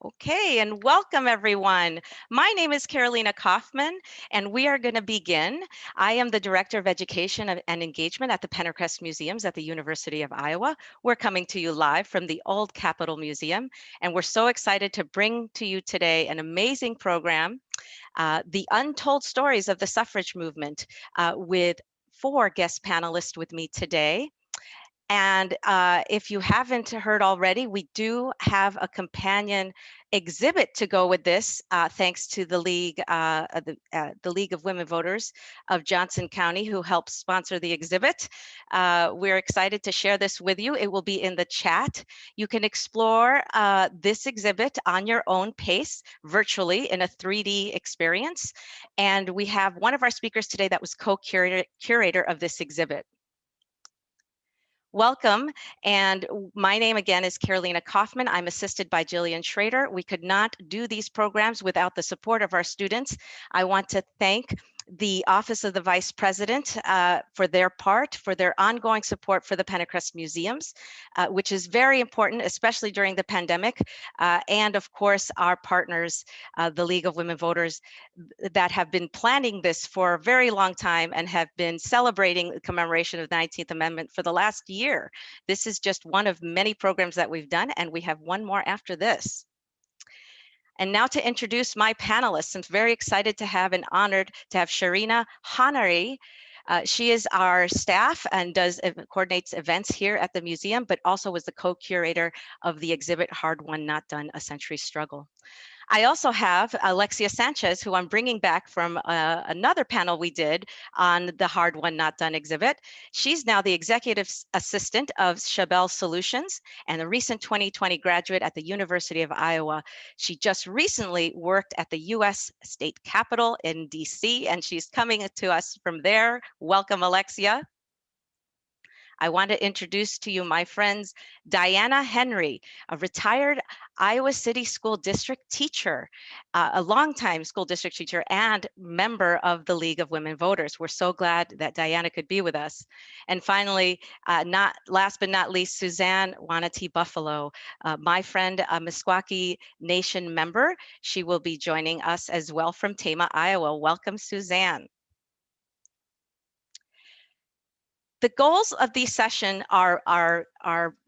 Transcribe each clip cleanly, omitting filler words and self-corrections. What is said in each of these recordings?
Okay, and welcome everyone. My name is Carolina Kaufman, and we are going to begin. I am the Director of Education and Engagement at the Pentacrest Museums at the University of Iowa. We're coming to you live from the Old Capitol Museum, and we're so excited to bring to you today an amazing program, The Untold Stories of the Suffrage Movement, with 4 guest panelists with me today. And if you haven't heard already, we do have a companion exhibit to go with this, thanks to the the League of Women Voters of Johnson County, who helped sponsor the exhibit. We're excited to share this with you. It will be in the chat. You can explore this exhibit on your own pace, virtually in a 3D experience. And we have one of our speakers today that was co-curator of this exhibit. Welcome, and my name again is Carolina Kaufman. I'm assisted by Jillian Schrader. We could not do these programs without the support of our students. I want to thank the Office of the Vice President for their ongoing support for the Pentacrest Museums, which is very important, especially during the pandemic, and of course our partners, the League of Women Voters, that have been planning this for a very long time and have been celebrating the commemoration of the 19th Amendment for the last year. This is just one of many programs that we've done, and we have one more after this. And now to introduce my panelists, I'm very excited to have and honored to have Sharina Hanari. She is our staff and coordinates events here at the museum, but also was the co-curator of the exhibit Hard Won Not Done, A Century Struggle. I also have Alexia Sanchez, who I'm bringing back from another panel we did on the Hard Won Not Done exhibit. She's now the executive assistant of Chabelle Solutions and a recent 2020 graduate at the University of Iowa. She just recently worked at the U.S. State Capitol in D.C., and she's coming to us from there. Welcome, Alexia. I want to introduce to you my friends, Diana Henry, a retired Iowa City School District teacher, a longtime school district teacher and member of the League of Women Voters. We're so glad that Diana could be with us. And finally, not last but not least, Suzanne Wanati Buffalo, my friend, a Meskwaki Nation member. She will be joining us as well from Tama, Iowa. Welcome, Suzanne. The goals of these sessions are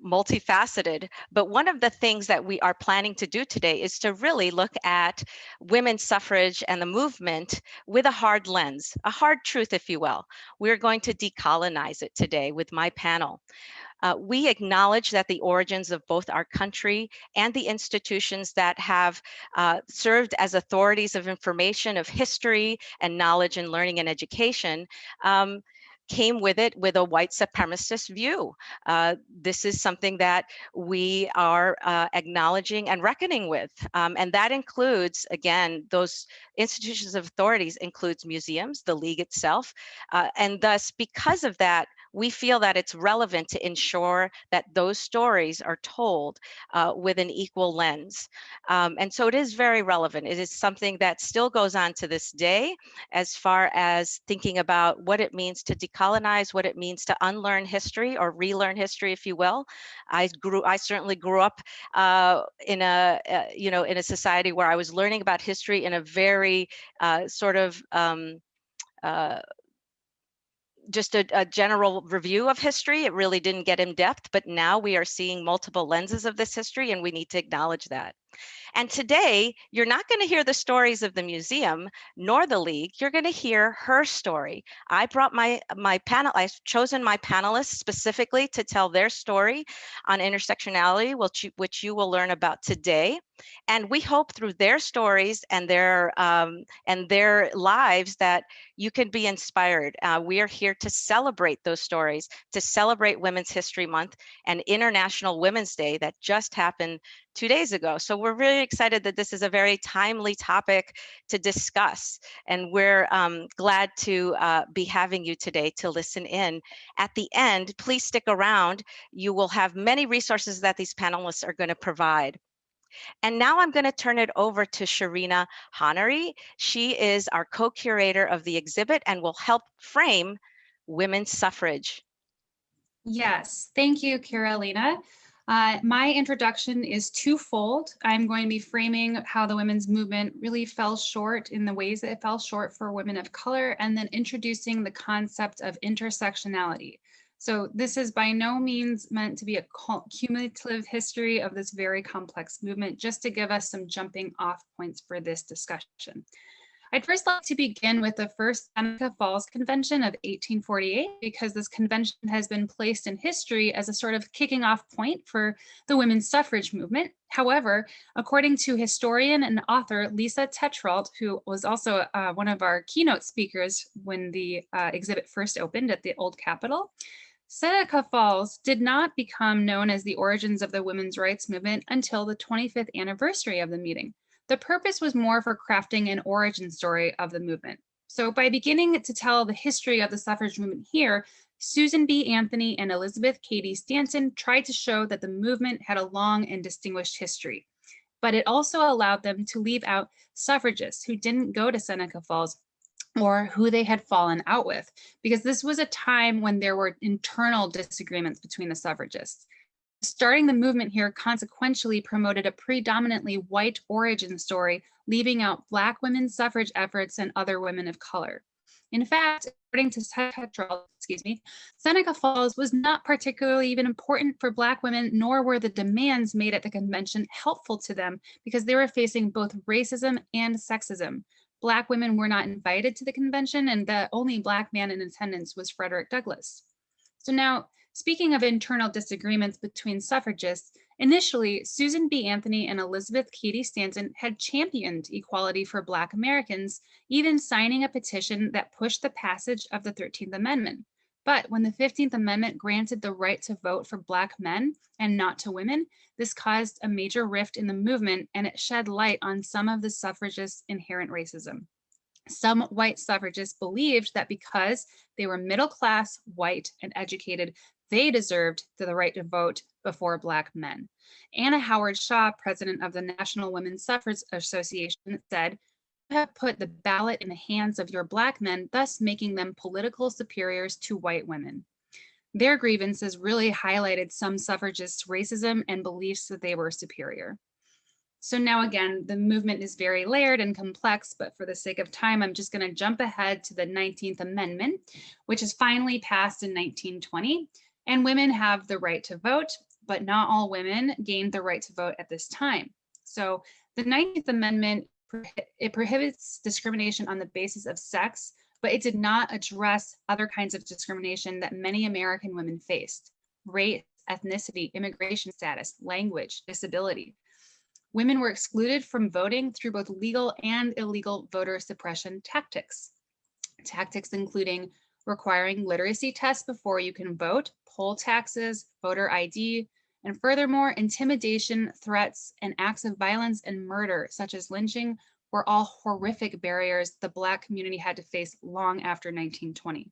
multifaceted, but one of the things that we are planning to do today is to really look at women's suffrage and the movement with a hard lens, a hard truth, if you will. We're going to decolonize it today with my panel. We acknowledge that the origins of both our country and the institutions that have served as authorities of information, of history and knowledge and learning and education, came with it with a white supremacist view. This is something that we are acknowledging and reckoning with. And that includes, again, those institutions of authorities includes museums, the League itself. And thus, because of that, we feel that it's relevant to ensure that those stories are told with an equal lens. And so it is very relevant. It is something that still goes on to this day as far as thinking about what it means to decolonize, what it means to unlearn history or relearn history, if you will. I certainly grew up in a society where I was learning about history in a very just a general review of history. It really didn't get in depth, but now we are seeing multiple lenses of this history, and we need to acknowledge that. And today, you're not going to hear the stories of the museum nor the League. You're going to hear her story. I brought my panel. I've chosen my panelists specifically to tell their story on intersectionality, which you will learn about today. And we hope through their stories and their lives that you can be inspired. We are here to celebrate those stories, to celebrate Women's History Month and International Women's Day that just happened 2 days ago. So we're really excited that this is a very timely topic to discuss. And we're glad to be having you today to listen in. At the end, please stick around. You will have many resources that these panelists are going to provide. And now I'm going to turn it over to Sharina Hanari. She is our co-curator of the exhibit and will help frame women's suffrage. Yes, thank you, Carolina. My introduction is twofold. I'm going to be framing how the women's movement really fell short in the ways that it fell short for women of color, and then introducing the concept of intersectionality. So this is by no means meant to be a cumulative history of this very complex movement, just to give us some jumping off points for this discussion. I'd first like to begin with the first Seneca Falls Convention of 1848, because this convention has been placed in history as a sort of kicking off point for the women's suffrage movement. However, according to historian and author Lisa Terrell, who was also one of our keynote speakers when the exhibit first opened at the Old Capitol, Seneca Falls did not become known as the origins of the women's rights movement until the 25th anniversary of the meeting. The purpose was more for crafting an origin story of the movement. So by beginning to tell the history of the suffrage movement here, Susan B. Anthony and Elizabeth Cady Stanton tried to show that the movement had a long and distinguished history, but it also allowed them to leave out suffragists who didn't go to Seneca Falls or who they had fallen out with, because this was a time when there were internal disagreements between the suffragists. Starting the movement here consequentially promoted a predominantly white origin story, leaving out Black women's suffrage efforts and other women of color. In fact, according to Seneca Falls was not particularly even important for Black women, nor were the demands made at the convention helpful to them, because they were facing both racism and sexism. Black women were not invited to the convention, and the only Black man in attendance was Frederick Douglass. So now, speaking of internal disagreements between suffragists, initially, Susan B. Anthony and Elizabeth Cady Stanton had championed equality for Black Americans, even signing a petition that pushed the passage of the 13th Amendment. But when the 15th Amendment granted the right to vote for Black men and not to women, this caused a major rift in the movement, and it shed light on some of the suffragists' inherent racism. Some white suffragists believed that because they were middle class, white, and educated, they deserved the right to vote before Black men. Anna Howard Shaw, president of the National Women's Suffrage Association, said, "You have put the ballot in the hands of your Black men, thus making them political superiors to white women." Their grievances really highlighted some suffragists' racism and beliefs that they were superior. So now again, the movement is very layered and complex, but for the sake of time, I'm just going to jump ahead to the 19th Amendment, which is finally passed in 1920. And women have the right to vote, but not all women gained the right to vote at this time. So the 19th Amendment, it prohibits discrimination on the basis of sex, but it did not address other kinds of discrimination that many American women faced: race, ethnicity, immigration status, language, disability. Women were excluded from voting through both legal and illegal voter suppression tactics. Tactics including requiring literacy tests before you can vote, poll taxes, voter ID, and furthermore, intimidation, threats, and acts of violence and murder, such as lynching, were all horrific barriers the Black community had to face long after 1920.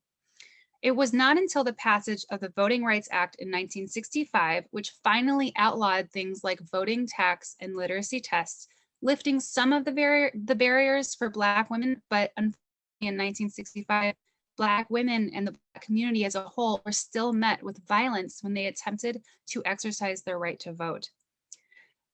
It was not until the passage of the Voting Rights Act in 1965, which finally outlawed things like voting tax and literacy tests, lifting some of the barriers for Black women, but unfortunately in 1965, Black women and the Black community as a whole were still met with violence when they attempted to exercise their right to vote.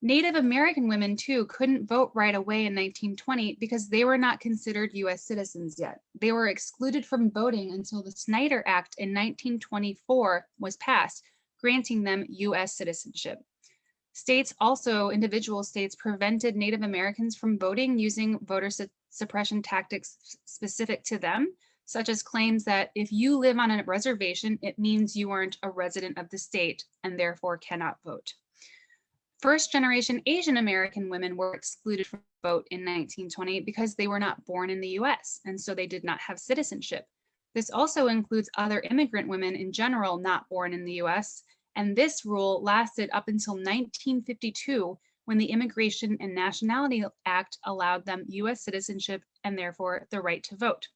Native American women, too, couldn't vote right away in 1920 because they were not considered US citizens yet. They were excluded from voting until the Snyder Act in 1924 was passed, granting them US citizenship. States also, individual states, prevented Native Americans from voting using voter suppression tactics specific to them, such as claims that if you live on a reservation, it means you aren't a resident of the state and therefore cannot vote. First-generation Asian American women were excluded from the vote in 1920 because they were not born in the US, and so they did not have citizenship. This also includes other immigrant women in general not born in the US, and this rule lasted up until 1952, when the Immigration and Nationality Act allowed them US citizenship and therefore the right to vote.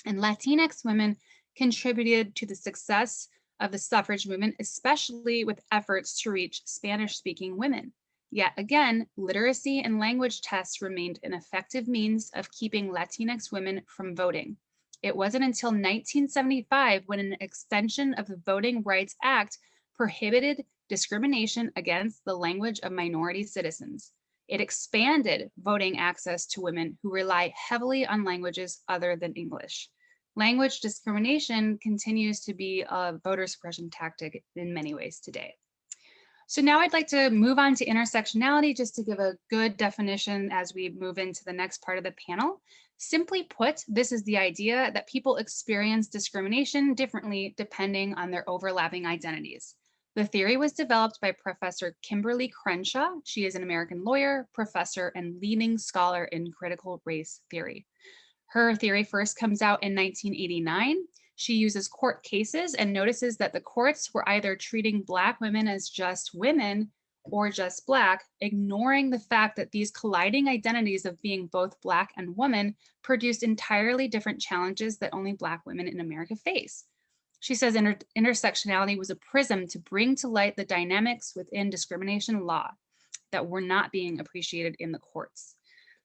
And Latinx women contributed to the success of the suffrage movement, especially with efforts to reach Spanish-speaking women. Yet again, literacy and language tests remained an effective means of keeping Latinx women from voting. It wasn't until 1975 when an extension of the Voting Rights Act prohibited discrimination against the language of minority citizens. It expanded voting access to women who rely heavily on languages other than English. Language discrimination continues to be a voter suppression tactic in many ways today. So now I'd like to move on to intersectionality, just to give a good definition as we move into the next part of the panel. Simply put, this is the idea that people experience discrimination differently depending on their overlapping identities. The theory was developed by Professor Kimberly Crenshaw. She is an American lawyer, professor, and leading scholar in critical race theory. Her theory first comes out in 1989. She uses court cases and notices that the courts were either treating Black women as just women or just Black, ignoring the fact that these colliding identities of being both Black and woman produced entirely different challenges that only Black women in America face. She says intersectionality was a prism to bring to light the dynamics within discrimination law that were not being appreciated in the courts.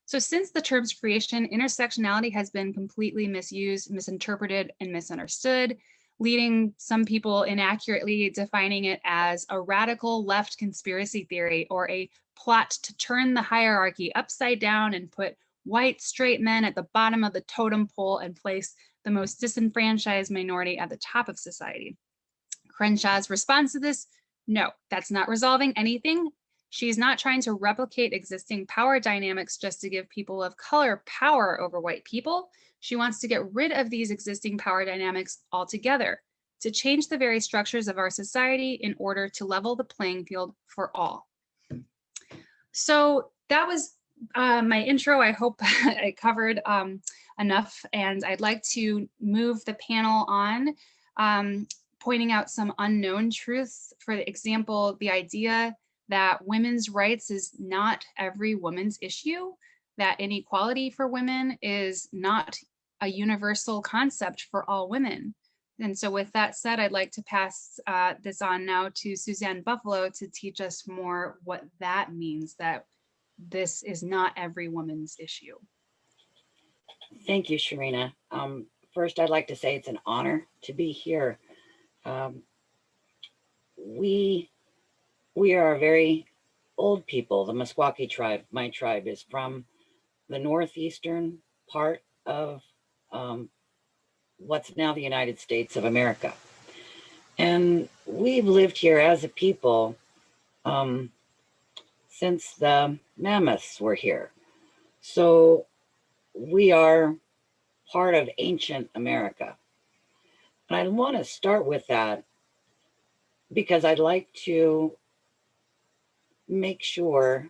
So since the term's creation, intersectionality has been completely misused, misinterpreted, and misunderstood, leading some people inaccurately defining it as a radical left conspiracy theory or a plot to turn the hierarchy upside down and put white straight men at the bottom of the totem pole and place the most disenfranchised minority at the top of society. Crenshaw's response to this: no, that's not resolving anything. She's not trying to replicate existing power dynamics just to give people of color power over white people. She wants to get rid of these existing power dynamics altogether, to change the very structures of our society in order to level the playing field for all. So that was my intro. I hope I covered enough, and I'd like to move the panel on, pointing out some unknown truths. For example, the idea that women's rights is not every woman's issue, that inequality for women is not a universal concept for all women. And so with that said, I'd like to pass this on now to Suzanne Buffalo to teach us more what that means, that this is not every woman's issue. Thank you, Sharina. First, I'd like to say it's an honor to be here. We are a very old people. The Meskwaki tribe, my tribe, is from the northeastern part of what's now the United States of America. And we've lived here as a people since the mammoths were here. So we are part of ancient America. And I want to start with that because I'd like to make sure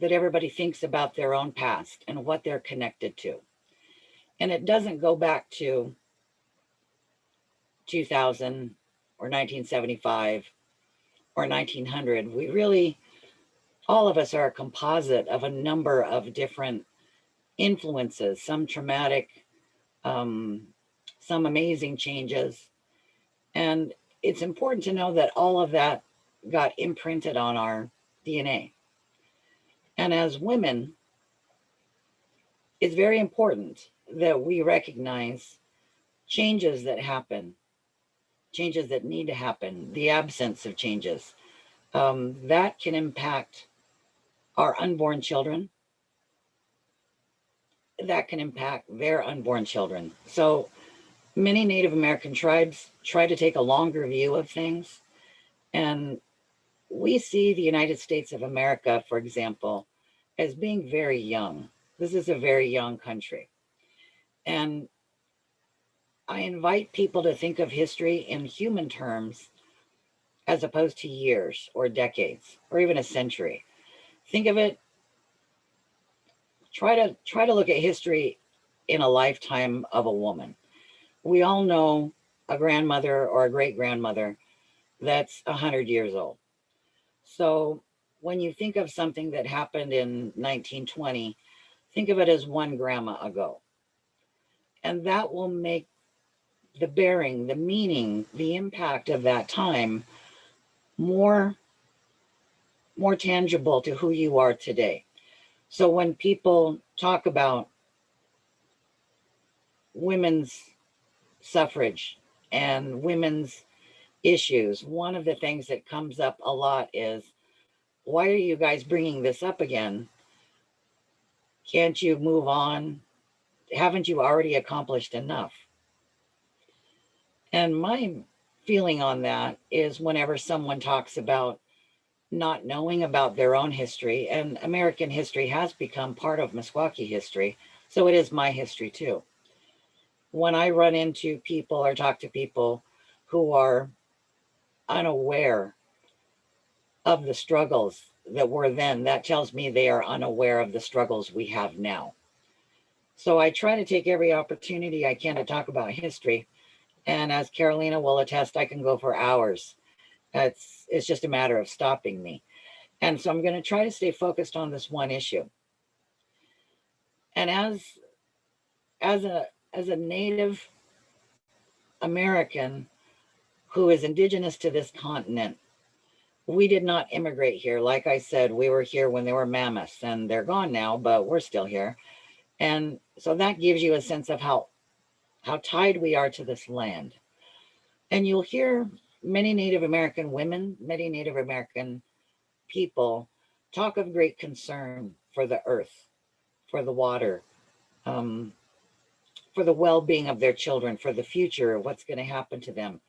that everybody thinks about their own past and what they're connected to. And it doesn't go back to 2000 or 1975 or 1900. We really, all of us are a composite of a number of different influences, some traumatic, some amazing changes. And it's important to know that all of that got imprinted on our DNA. And as women, it's very important that we recognize changes that happen, changes that need to happen, the absence of changes. That can impact our unborn children. That can impact their unborn children. So many Native American tribes try to take a longer view of things. And we see the United States of America, for example, as being very young. This is a very young country. And I invite people to think of history in human terms as opposed to years or decades or even a century. Think of it, try to look at history in a lifetime of a woman. We all know a grandmother or a great-grandmother that's 100 years old. So when you think of something that happened in 1920, think of it as one grandma ago. And that will make the bearing, the meaning, the impact of that time more tangible to who you are today. So when people talk about women's suffrage and women's issues, one of the things that comes up a lot is, why are you guys bringing this up again? Can't you move on? Haven't you already accomplished enough? And my feeling on that is, whenever someone talks about not knowing about their own history, and American history has become part of Meskwaki history, so it is my history too. When I run into people or talk to people who are unaware of the struggles that were then, that tells me they are unaware of the struggles we have now. So I try to take every opportunity I can to talk about history. And as Carolina will attest, I can go for hours. It's just a matter of stopping me. And so I'm going to try to stay focused on this one issue. And as a Native American who is indigenous to this continent, we did not immigrate here. Like I said, we were here when there were mammoths, and they're gone now, but we're still here. And so that gives you a sense of how tied we are to this land. And you'll hear many Native American women, many Native American people talk of great concern for the earth, for the water, for the well-being of their children, for the future, what's going to happen to them.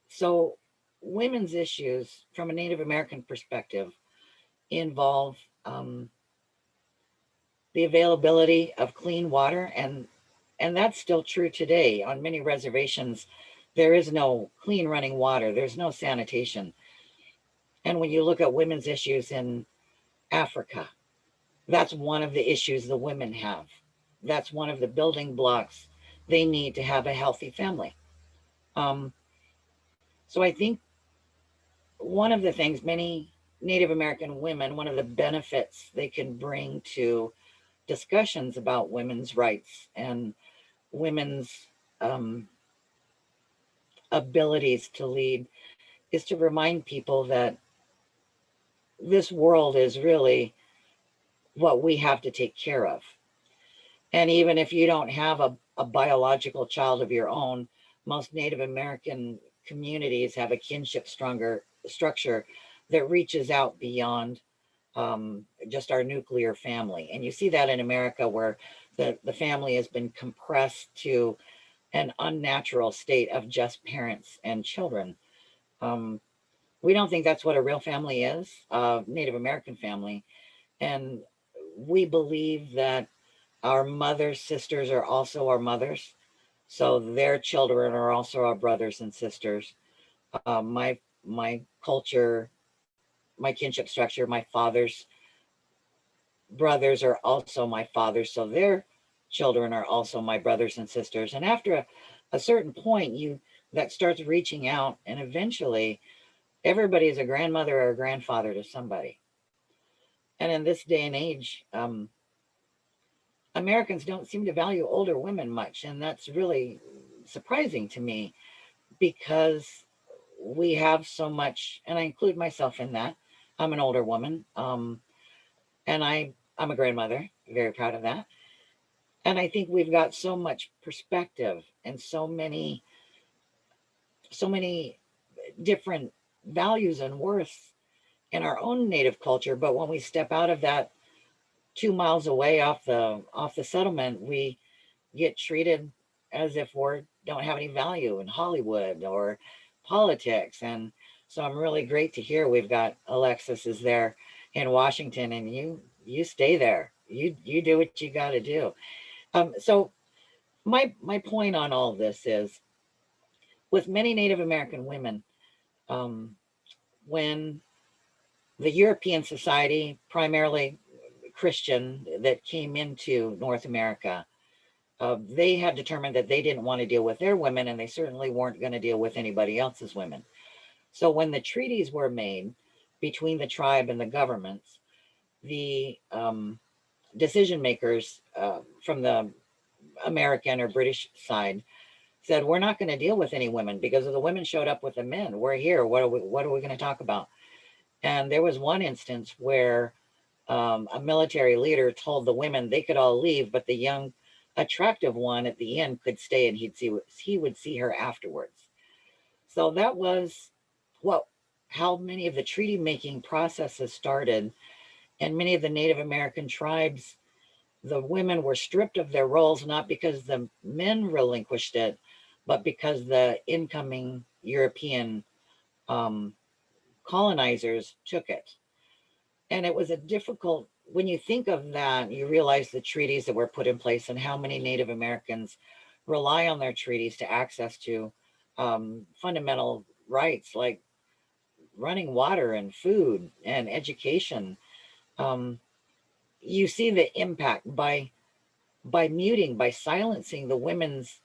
So women's issues from a Native American perspective involve the availability of clean water, and that's still true today. On many reservations, there is no clean running water, there's no sanitation. And when you look at women's issues in Africa, that's one of the issues the women have. That's one of the building blocks they need to have a healthy family. So I think one of the things many Native American women, one of the benefits they can bring to discussions about women's rights and women's abilities to lead, is to remind people that this world is really what we have to take care of. And even if you don't have a biological child of your own, most Native American communities have a kinship structure that reaches out beyond just our nuclear family. And you see that in America, where the family has been compressed to an unnatural state of just parents and children. We don't think that's what a real family is, a Native American family. And we believe that our mothers' sisters are also our mothers. So their children are also our brothers and sisters. My culture, my kinship structure, my father's brothers are also my fathers. So their children are also my brothers and sisters. And after a certain point, that starts reaching out, and eventually everybody is a grandmother or a grandfather to somebody. And in this day and age, Americans don't seem to value older women much. And that's really surprising to me, because we have so much, and I include myself in that. I'm an older woman, and I'm a grandmother, very proud of that. And I think we've got so much perspective and so many different values and worths in our own Native culture. But when we step out of that 2 miles away off the settlement, we get treated as if we don't have any value in Hollywood or politics. And so I'm really great to hear we've got Alexis is there in Washington, and you stay there. You do what you got to do. So my point on all of this is, with many Native American women, when the European society, primarily Christian, that came into North America, they had determined that they didn't want to deal with their women, and they certainly weren't going to deal with anybody else's women. So when the treaties were made between the tribe and the governments, the decision makers from the American or British side said, we're not going to deal with any women, because if the women showed up with the men, we're here. What are we going to talk about? And there was one instance where a military leader told the women they could all leave, but the young, attractive one at the end could stay, and he would see her afterwards. So that was how many of the treaty making processes started. And many of the Native American tribes, the women were stripped of their roles, not because the men relinquished it, but because the incoming European colonizers took it. And it was a difficult, when you think of that, you realize the treaties that were put in place and how many Native Americans rely on their treaties to access to fundamental rights like running water and food and education. You see the impact by muting, by silencing the women's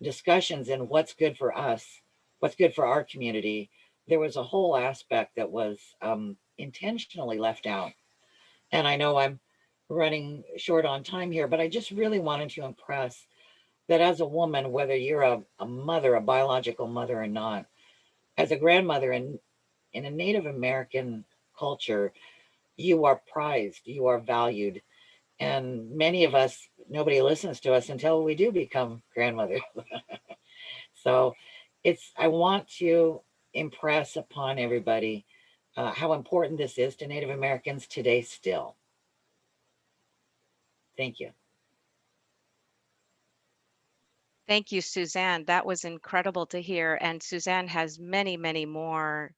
discussions in what's good for us, what's good for our community. There was a whole aspect that was intentionally left out. And I know I'm running short on time here, but I just really wanted to impress that as a woman, whether you're a mother, a biological mother or not, as a grandmother in a Native American culture, you are prized, you are valued. And many of us, nobody listens to us until we do become grandmothers. So I want to impress upon everybody how important this is to Native Americans today still. Thank you. Thank you, Suzanne. That was incredible to hear. And Suzanne has many, many more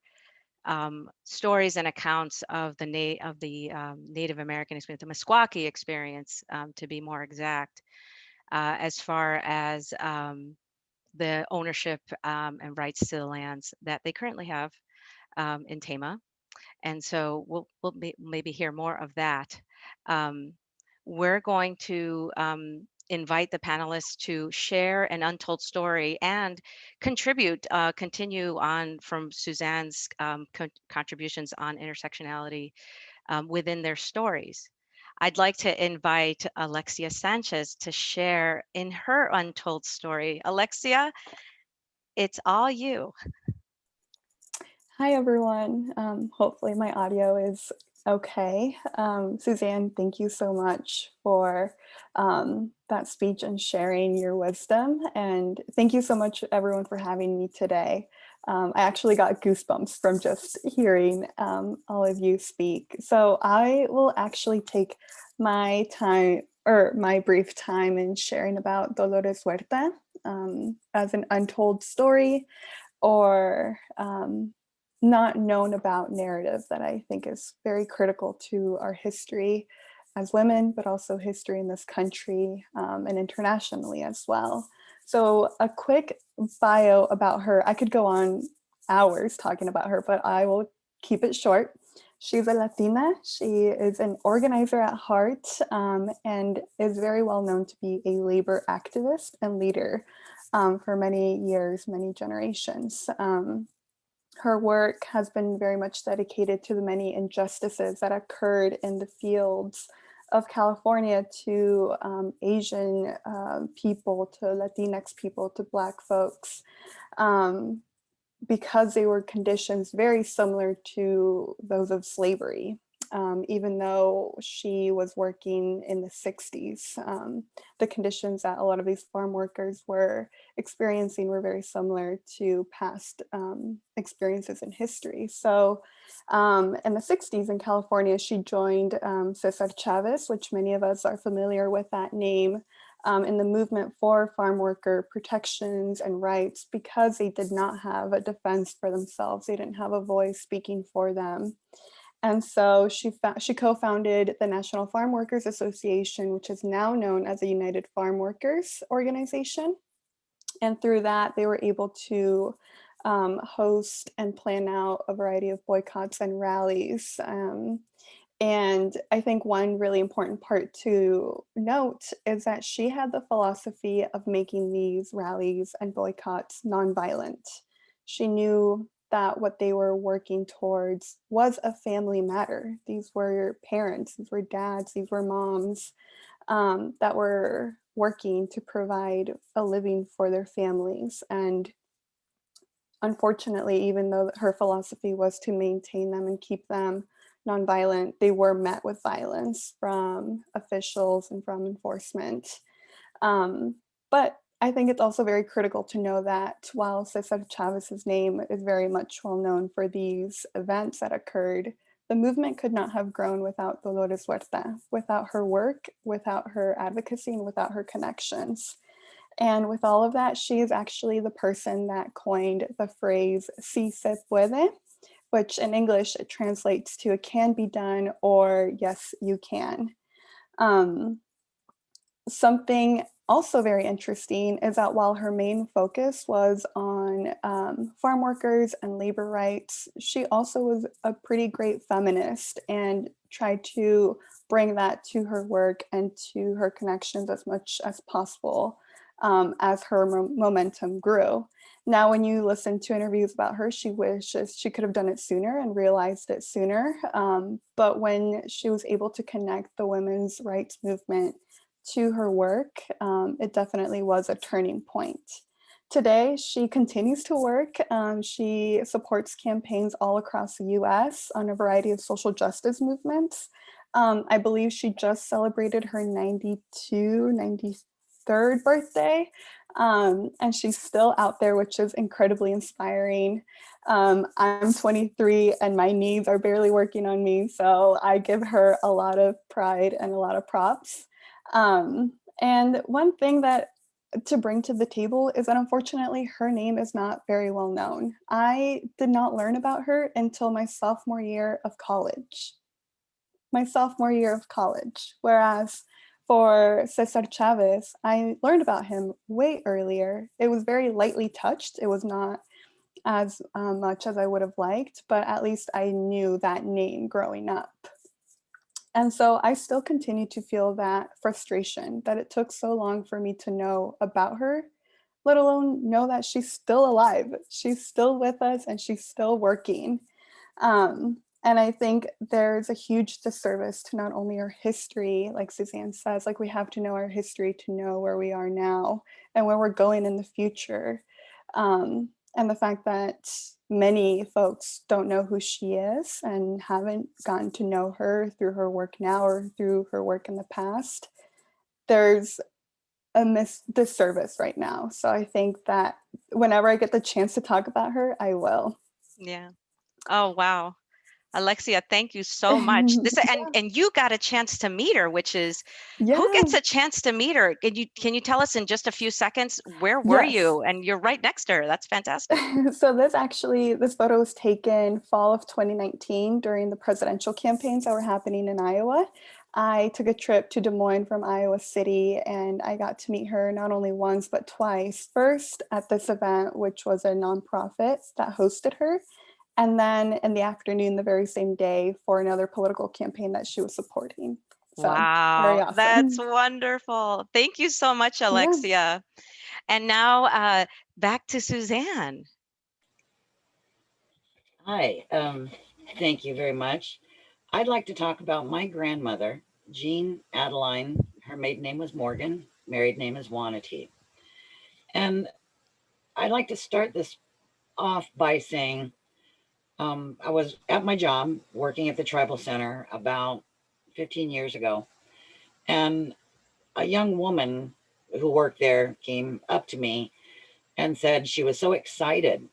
stories and accounts of the Native American experience, the Meskwaki experience, to be more exact, as far as the ownership and rights to the lands that they currently have in Tama. And so we'll maybe hear more of that. We're going to invite the panelists to share an untold story and continue on from Suzanne's contributions on intersectionality within their stories. I'd like to invite Alexia Sanchez to share in her untold story. Alexia, it's all you. Hi, everyone. Hopefully my audio is okay. Suzanne, thank you so much for that speech and sharing your wisdom. And thank you so much, everyone, for having me today. I actually got goosebumps from just hearing all of you speak. So I will actually take my time, or my brief time, in sharing about Dolores Huerta as an untold story, or not known about narrative that I think is very critical to our history as women, but also history in this country and internationally as well. So a quick bio about her. I could go on hours talking about her, but I will keep it short. She's a Latina. She is an organizer at heart and is very well known to be a labor activist and leader for many years, many generations. Her work has been very much dedicated to the many injustices that occurred in the fields of California to Asian people, to Latinx people, to Black folks, because they were conditions very similar to those of slavery. Even though she was working in the 60s, the conditions that a lot of these farm workers were experiencing were very similar to past experiences in history. So in the 60s in California, she joined Cesar Chavez, which many of us are familiar with that name, in the movement for farm worker protections and rights, because they did not have a defense for themselves. They didn't have a voice speaking for them. And so she co-founded the National Farm Workers Association, which is now known as the United Farm Workers Organization. And through that, they were able to host and plan out a variety of boycotts and rallies. And I think one really important part to note is that she had the philosophy of making these rallies and boycotts nonviolent. She knew that what they were working towards was a family matter. These were parents, these were dads, these were moms that were working to provide a living for their families. And unfortunately, even though her philosophy was to maintain them and keep them nonviolent, they were met with violence from officials and from enforcement. But I think it's also very critical to know that while Cesar Chavez's name is very much well known for these events that occurred, the movement could not have grown without Dolores Huerta, without her work, without her advocacy, and without her connections. And with all of that, she is actually the person that coined the phrase "si se puede," which in English it translates to "it can be done" or "yes, you can." Um, Something also very interesting is that while her main focus was on farm workers and labor rights, she also was a pretty great feminist and tried to bring that to her work and to her connections as much as possible as her momentum grew. Now, when you listen to interviews about her, she wishes she could have done it sooner and realized it sooner. But when she was able to connect the women's rights movement to her work, it definitely was a turning point. Today, she continues to work. She supports campaigns all across the US on a variety of social justice movements. I believe she just celebrated her 93rd birthday, and she's still out there, which is incredibly inspiring. I'm 23 and my knees are barely working on me, so I give her a lot of pride and a lot of props. And one thing that to bring to the table is that unfortunately her name is not very well known. I did not learn about her until my sophomore year of college. Whereas for Cesar Chavez, I learned about him way earlier. It was very lightly touched. It was not as much as I would have liked, but at least I knew that name growing up. And so I still continue to feel that frustration that it took so long for me to know about her, let alone know that she's still alive. She's still with us and she's still working. And I think there's a huge disservice to not only our history, like Suzanne says, like we have to know our history to know where we are now and where we're going in the future. And the fact that many folks don't know who she is and haven't gotten to know her through her work now or through her work in the past, there's a disservice right now. So I think that whenever I get the chance to talk about her, I will. Yeah. Oh, wow. Alexia, thank you so much. And you got a chance to meet her, which is who gets a chance to meet her? Can you tell us in just a few seconds, where were you? And you're right next to her. That's fantastic. So this photo was taken fall of 2019 during the presidential campaigns that were happening in Iowa. I took a trip to Des Moines from Iowa City and I got to meet her not only once, but twice. First at this event, which was a nonprofit that hosted her. And then in the afternoon, the very same day for another political campaign that she was supporting. So, very Wow, awesome. that's wonderful. Thank you so much, Alexia. Yeah. And now back to Suzanne. Hi, thank you very much. I'd like to talk about my grandmother, Jean Adeline. Her maiden name was Morgan, married name is Wanatee. And I'd like to start this off by saying I was at my job working at the tribal center about 15 years ago. And a young woman who worked there came up to me and said she was so excited,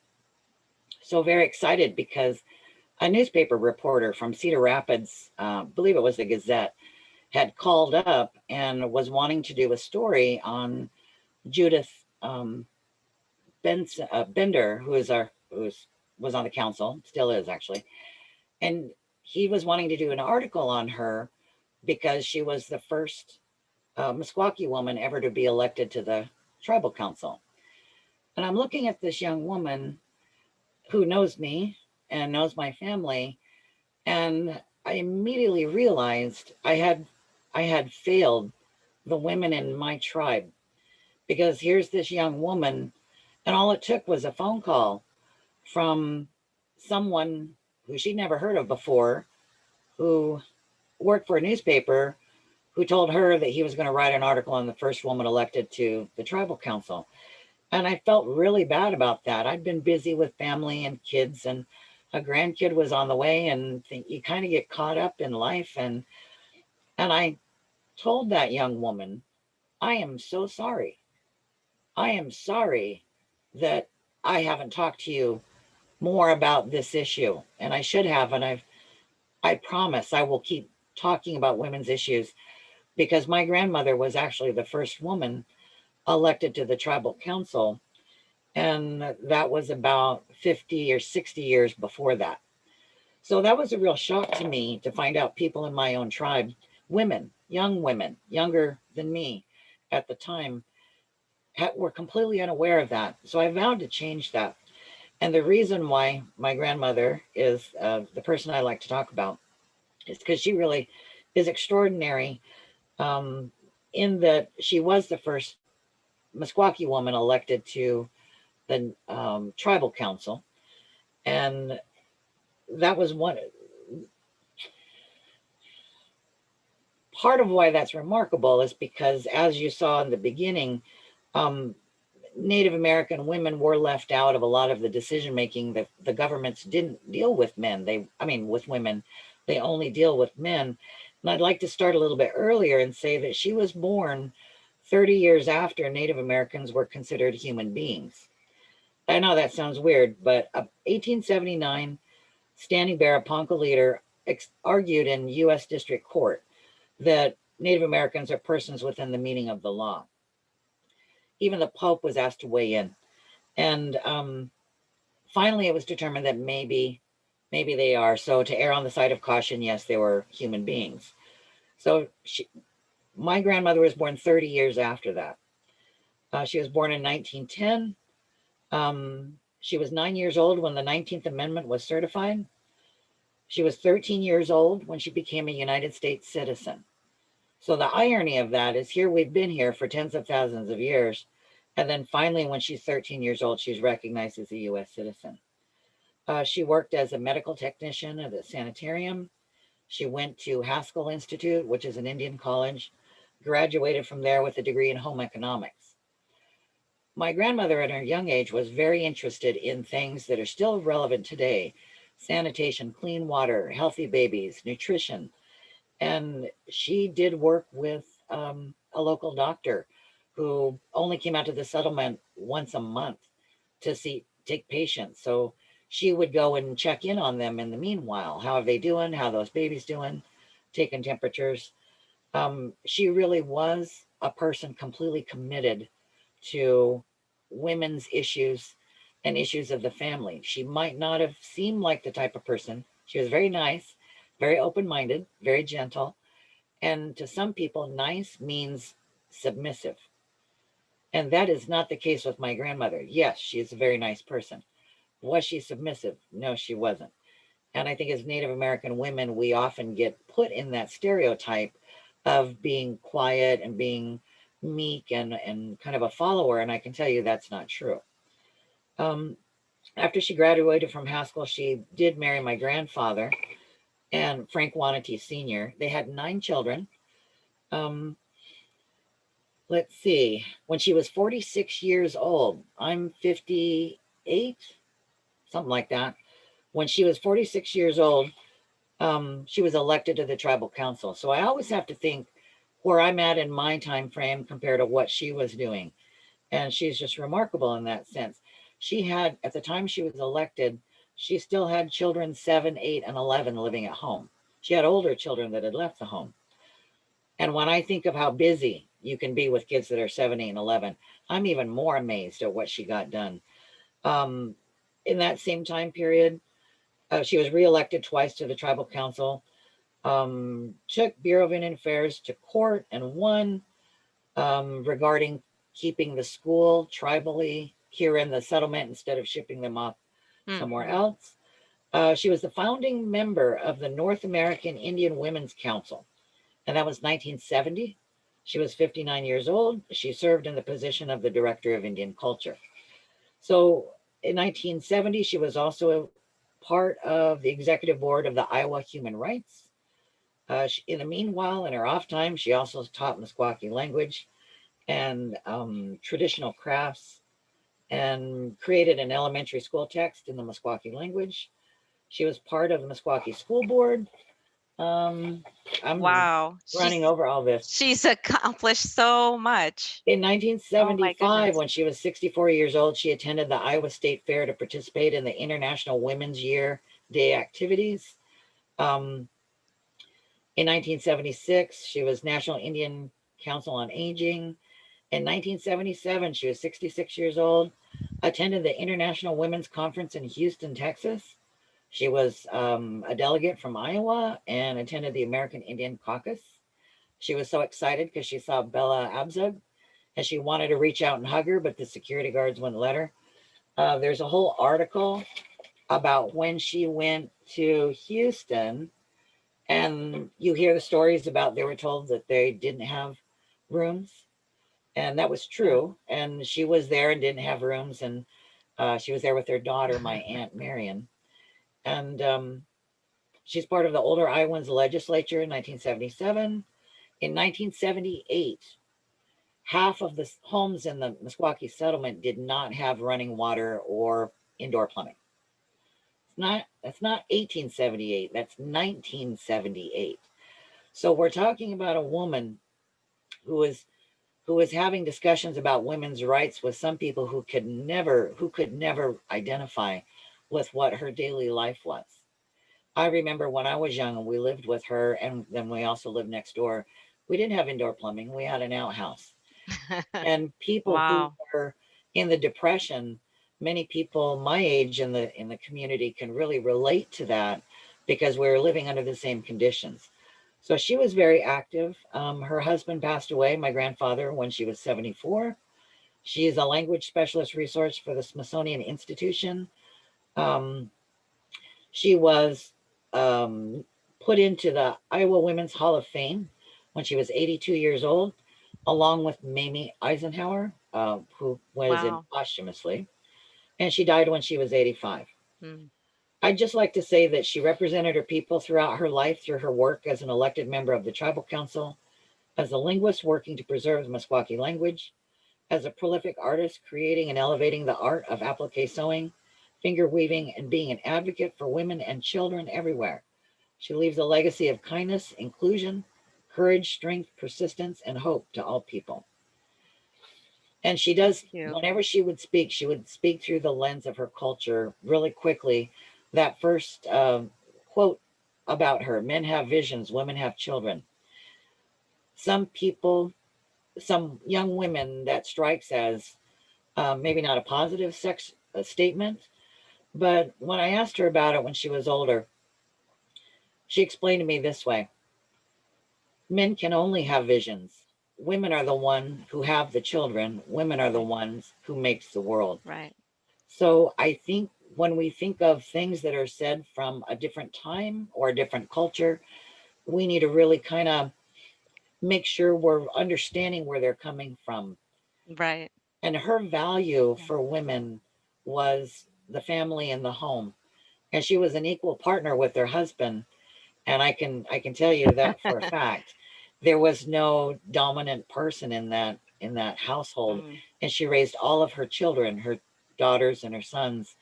so very excited because a newspaper reporter from Cedar Rapids, I believe it was the Gazette, had called up and was wanting to do a story on Judith Bender, who was on the council, still is actually, and he was wanting to do an article on her because she was the first Meskwaki woman ever to be elected to the tribal council. And I'm looking at this young woman who knows me and knows my family, and I immediately realized I had failed the women in my tribe, because here's this young woman, and all it took was a phone call from someone who she'd never heard of before, who worked for a newspaper, who told her that he was going to write an article on the first woman elected to the tribal council. And I felt really bad about that. I'd been busy with family and kids, and a grandkid was on the way, and you kind of get caught up in life. And I told that young woman, I am so sorry. I am sorry that I haven't talked to you more about this issue, and I should have, and I promise I will keep talking about women's issues, because my grandmother was actually the first woman elected to the tribal council, and that was about 50 or 60 years before that. So that was a real shock to me to find out people in my own tribe, women, younger than me at the time, were completely unaware of that. So I vowed to change that. And the reason why my grandmother is the person I like to talk about is because she really is extraordinary, in that she was the first Meskwaki woman elected to the tribal council. And that was one part of why that's remarkable, is because, as you saw in the beginning, Native American women were left out of a lot of the decision making. That the governments didn't deal with men. With women, they only deal with men. And I'd like to start a little bit earlier and say that she was born 30 years after Native Americans were considered human beings. I know that sounds weird, but 1879, Standing Bear, a Ponca leader, argued in U.S. District Court that Native Americans are persons within the meaning of the law. Even the Pope was asked to weigh in. And finally, it was determined that maybe they are. So to err on the side of caution, yes, they were human beings. So my grandmother was born 30 years after that. She was born in 1910. She was 9 years old when the 19th Amendment was certified. She was 13 years old when she became a United States citizen. So the irony of that is, here we've been here for tens of thousands of years, and then finally, when she's 13 years old, she's recognized as a U.S. citizen. She worked as a medical technician at a sanitarium. She went to Haskell Institute, which is an Indian college, graduated from there with a degree in home economics. My grandmother at her young age was very interested in things that are still relevant today: sanitation, clean water, healthy babies, nutrition. And she did work with a local doctor who only came out to the settlement once a month to take patients. So she would go and check in on them in the meanwhile. How are they doing? How are those babies doing? Taking temperatures. She really was a person completely committed to women's issues and issues of the family. She might not have seemed like the type of person. She was very nice, very open-minded, very gentle. And to some people, nice means submissive. And that is not the case with my grandmother. Yes, she is a very nice person. Was she submissive? No, she wasn't. And I think as Native American women, we often get put in that stereotype of being quiet and being meek and kind of a follower. And I can tell you that's not true. After she graduated from Haskell, she did marry my grandfather and Frank Wanatee Sr. They had 9 children. Let's see, when she was 46 years old, I'm 58, something like that. When she was 46 years old, she was elected to the tribal council. So I always have to think where I'm at in my time frame compared to what she was doing. And she's just remarkable in that sense. She had, at the time she was elected, she still had children 7, 8, and 11 living at home. She had older children that had left the home. And when I think of how busy you can be with kids that are 7, 8, and 11, I'm even more amazed at what she got done. In that same time period, she was reelected twice to the tribal council, took Bureau of Indian Affairs to court and won, regarding keeping the school tribally here in the settlement instead of shipping them off somewhere else. She was the founding member of the North American Indian Women's Council, and that was 1970. She was 59 years old. She served in the position of the Director of Indian Culture. So in 1970, she was also part of the executive board of the Iowa Human Rights. In the meanwhile, in her off time, she also taught Meskwaki language and traditional crafts, and created an elementary school text in the Meskwaki language. She was part of the Meskwaki School Board, I'm Wow. running over all this. She's accomplished so much. In Oh my 1975, goodness. when she was 64 years old, she attended the Iowa State Fair to participate in the International Women's Year Day activities. In 1976, she was National Indian Council on Aging. In 1977, she was 66 years old, attended the International Women's Conference in Houston, Texas. She was a delegate from Iowa and attended the American Indian Caucus. She was so excited because she saw Bella Abzug and she wanted to reach out and hug her, but the security guards wouldn't let her. There's a whole article about when she went to Houston, and you hear the stories about they were told that they didn't have rooms, and that was true. And she was there and didn't have rooms, and she was there with her daughter, my Aunt Marion, and she's part of the older Iowans legislature in 1977. In 1978, half of the homes in the Meskwaki settlement did not have running water or indoor plumbing. That's not 1878, that's 1978. So we're talking about a woman who was having discussions about women's rights with some people who could never identify with what her daily life was. I remember when I was young and we lived with her, and then we also lived next door. We didn't have indoor plumbing, we had an outhouse. And people who Wow. were in the Depression, many people my age in the community can really relate to that because we were living under the same conditions. So she was very active. Her husband passed away, my grandfather, when she was 74. She is a language specialist resource for the Smithsonian Institution. She was put into the Iowa Women's Hall of Fame when she was 82 years old, along with Mamie Eisenhower, who was in Wow. posthumously, and she died when she was 85. Mm. I'd just like to say that she represented her people throughout her life through her work as an elected member of the Tribal Council, as a linguist working to preserve the Meskwaki language, as a prolific artist creating and elevating the art of applique sewing, finger weaving, and being an advocate for women and children everywhere. She leaves a legacy of kindness, inclusion, courage, strength, persistence, and hope to all people. And she does, Thank you. whenever she would speak through the lens of her culture really quickly. That first quote about her: men have visions, women have children. Some people, some young women, that strikes as maybe not a positive statement. But when I asked her about it when she was older, she explained to me this way: men can only have visions. Women are the one who have the children. Women are the ones who makes the world. Right. So I think when we think of things that are said from a different time or a different culture, we need to really kind of make sure we're understanding where they're coming from. Right. And her value Yeah. for women was the family and the home. And she was an equal partner with her husband. And I can tell you that for a fact. There was no dominant person in that household. Mm. And she raised all of her children, her daughters and her sons,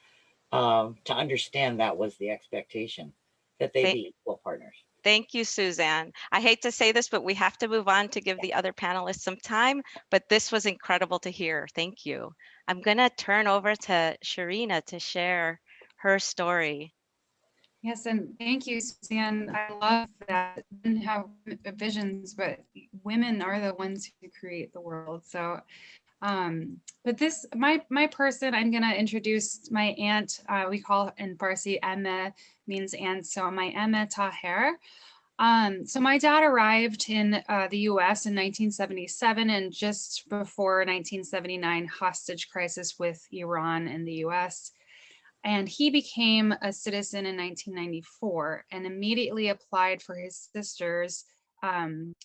to understand that was the expectation, that they Thank, be equal partners. thank you, Suzanne. I hate to say this, but we have to move on to give the other panelists some time, but this was incredible to hear. Thank you. I'm gonna turn over to Sharina to share her story. Yes, and thank you, Suzanne. I love that men have visions, but women are the ones who create the world. So, but this, my person, I'm gonna introduce my aunt. We call in Farsi Emma, means aunt. So my Emma Taher. So my dad arrived in the U.S. in 1977, and just before 1979 hostage crisis with Iran and the U.S. And he became a citizen in 1994 and immediately applied for his sister's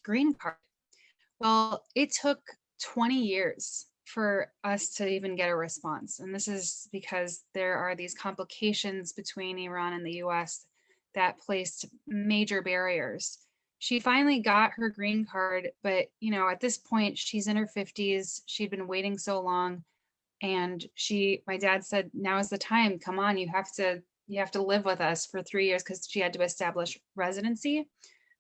green card. Well, it took 20 years for us to even get a response. And this is because there are these complications between Iran and the US that placed major barriers. She finally got her green card, but at this point she's in her 50s. She'd been waiting so long, and my dad said, now is the time. Come on, you have to you have to live with us for 3 years because she had to establish residency,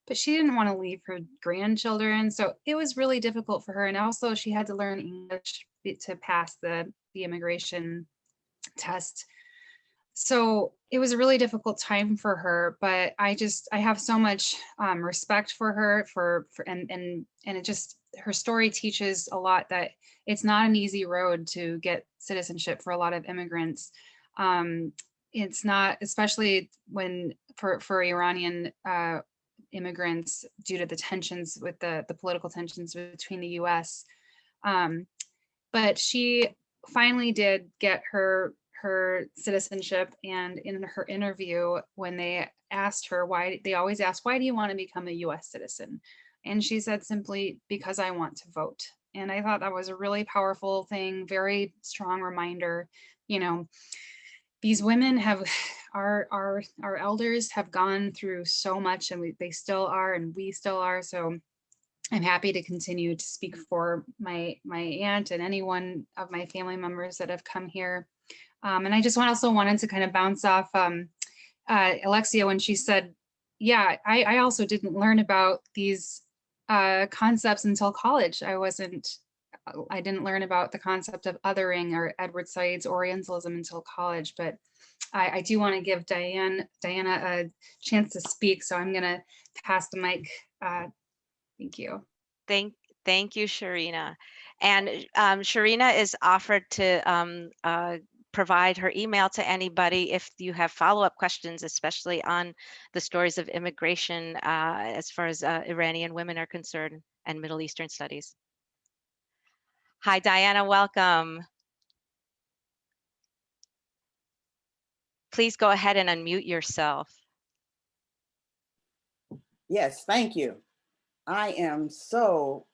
but she didn't want to leave her grandchildren. So it was really difficult for her. And also she had to learn English to pass the immigration test. So it was a really difficult time for her, but I have so much respect for her and it just, her story teaches a lot that it's not an easy road to get citizenship for a lot of immigrants. It's not, especially when for Iranian immigrants, due to the tensions with the political tensions between the US. But she finally did get her citizenship, and in her interview, when they asked her why, they always ask, why do you want to become a US citizen? And she said simply, because I want to vote. And I thought that was a really powerful thing, very strong reminder. You know, these women have, our elders have gone through so much, and they still are, and we still are. So I'm happy to continue to speak for my aunt and anyone of my family members that have come here. And I just also wanted to kind of bounce off Alexia when she said, yeah, I also didn't learn about these concepts until college. I didn't learn about the concept of othering or Edward Said's Orientalism until college, but I do want to give Diana a chance to speak. So I'm gonna pass the mic. Thank you. Thank you, Sharina. And Sharina is offered to provide her email to anybody if you have follow-up questions, especially on the stories of immigration as far as Iranian women are concerned and Middle Eastern studies. Hi, Diana, welcome. Please go ahead and unmute yourself. Yes, thank you. I am so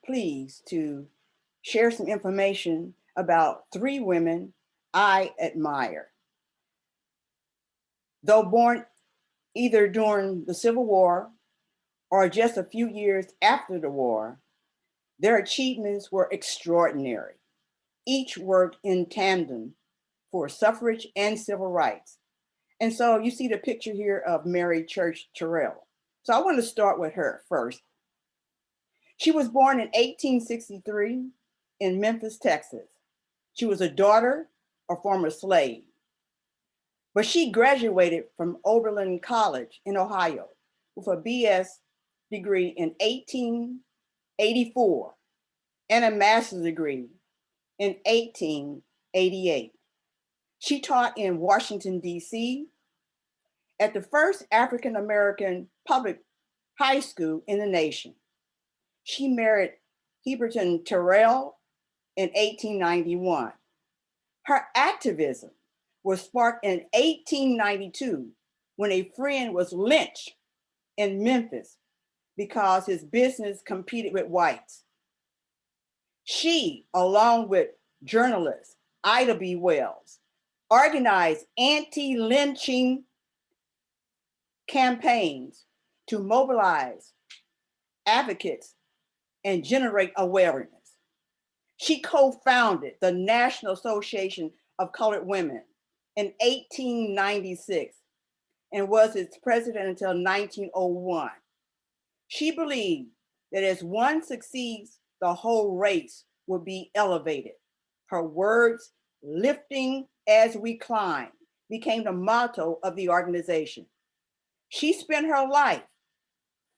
pleased to share some information about 3 women I admire. Though born either during the Civil War or just a few years after the war, their achievements were extraordinary. Each worked in tandem for suffrage and civil rights. And so you see the picture here of Mary Church Terrell. So I want to start with her first. She was born in 1863 in Memphis, Texas. She was a daughter of former slave, but she graduated from Oberlin College in Ohio with a BS degree in 1884 and a master's degree in 1888. She taught in Washington, D.C. at the first African-American public high school in the nation. She married Heberton Terrell in 1891. Her activism was sparked in 1892 when a friend was lynched in Memphis because his business competed with whites. She, along with journalist Ida B. Wells, organized anti-lynching campaigns to mobilize advocates and generate awareness. She co-founded the National Association of Colored Women in 1896 and was its president until 1901. She believed that as one succeeds, the whole race will be elevated. Her words, "lifting as we climb," became the motto of the organization. She spent her life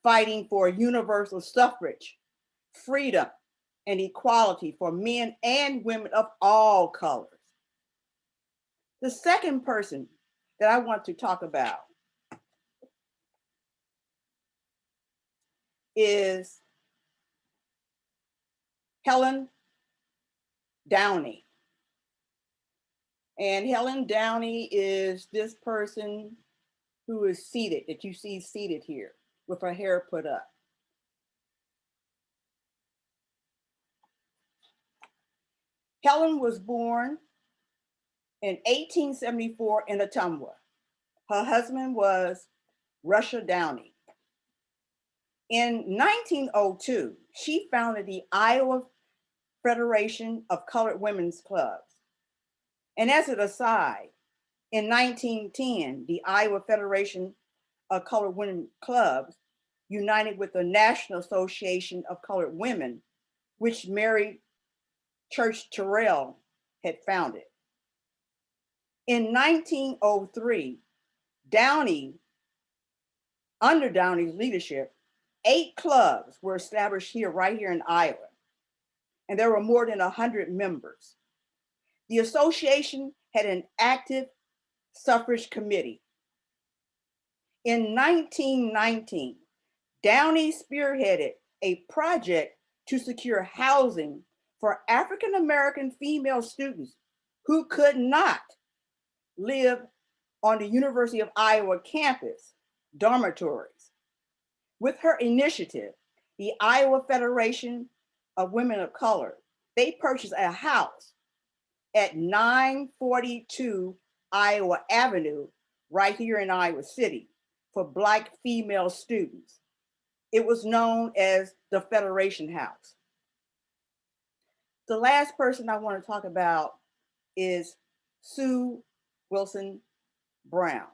fighting for universal suffrage, freedom, and equality for men and women of all colors. The second person that I want to talk about is Helen Downey. And Helen Downey is this person who is seated, that you see seated here with her hair put up. Helen was born in 1874 in Ottumwa. Her husband was Russia Downey. In 1902, she founded the Iowa Federation of Colored Women's Clubs. And as an aside, In 1910, the Iowa Federation of Colored Women Clubs united with the National Association of Colored Women, which Mary Church Terrell had founded. In 1903, under Downey's leadership, 8 clubs were established right here in Iowa, and there were more than 100 members. The association had an active suffrage committee. In 1919, Downey spearheaded a project to secure housing for African-American female students who could not live on the University of Iowa campus dormitories. With her initiative, the Iowa Federation of Women of Color, they purchased a house at 942 Iowa Avenue, right here in Iowa City, for Black female students. It was known as the Federation House. The last person I want to talk about is Sue Wilson Brown.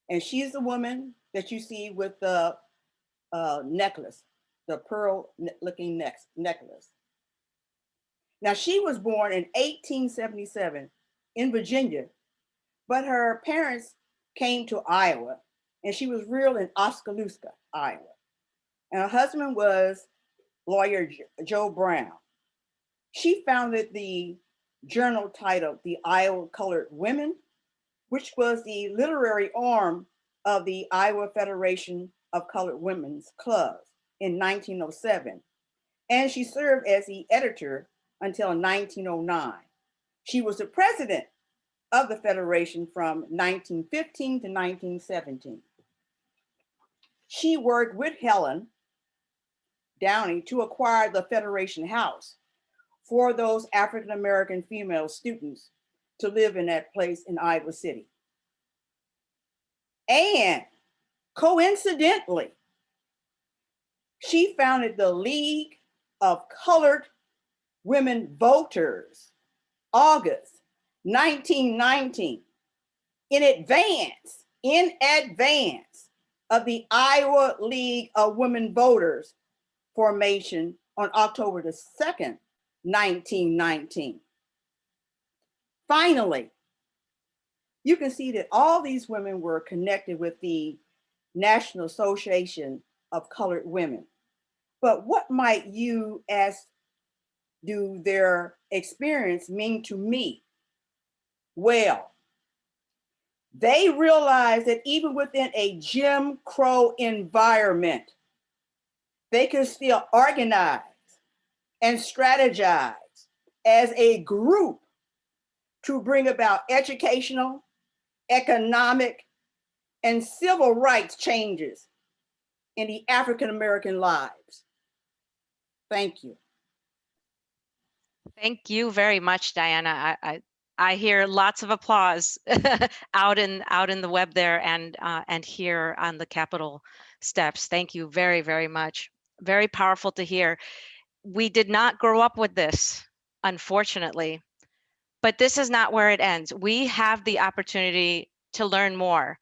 And she's the woman that you see with the necklace, the pearl-looking necklace. Now, she was born in 1877 in Virginia, but her parents came to Iowa, and she was reared in Oskaloosa, Iowa. And her husband was lawyer Joe Brown. She founded the journal titled The Iowa Colored Women, which was the literary arm of the Iowa Federation of Colored Women's Clubs in 1907. And she served as the editor until 1909. She was the president of the Federation from 1915 to 1917. She worked with Helen Downey to acquire the Federation House for those African-American female students to live in that place in Iowa City. And coincidentally, she founded the League of Colored Women Voters, August 1919, in advance of the Iowa League of Women Voters formation on October the 2nd, 1919. Finally, you can see that all these women were connected with the National Association of Colored Women. But what might you ask, do their experience mean to me? Well, they realized that even within a Jim Crow environment, they could still organize and strategize as a group to bring about educational, economic, and civil rights changes in the African-American lives. Thank you. Thank you very much, Diana. I hear lots of applause out in the web there and here on the Capitol steps. Thank you very, very much. Very powerful to hear. We did not grow up with this, unfortunately, but this is not where it ends. We have the opportunity to learn more.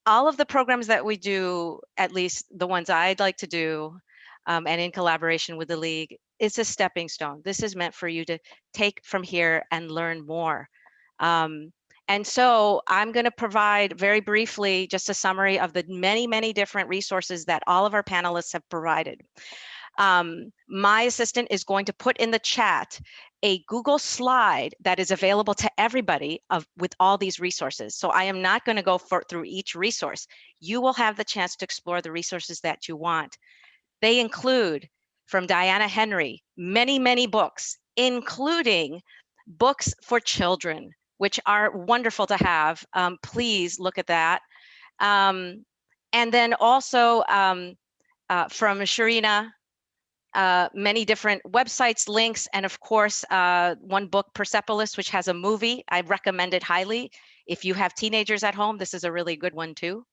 All of the programs that we do, at least the ones I'd like to do, and in collaboration with the League, it's a stepping stone. This is meant for you to take from here and learn more. And so I'm going to provide very briefly just a summary of the many, many different resources that all of our panelists have provided. My assistant is going to put in the chat a Google slide that is available to everybody with all these resources. So I am not going to go through each resource. You will have the chance to explore the resources that you want. They include, from Diana Henry, many, many books, including books for children, which are wonderful to have. Please look at that. And then also from Sharina, many different websites, links, and of course, one book, Persepolis, which has a movie. I recommend it highly. If you have teenagers at home, this is a really good one too.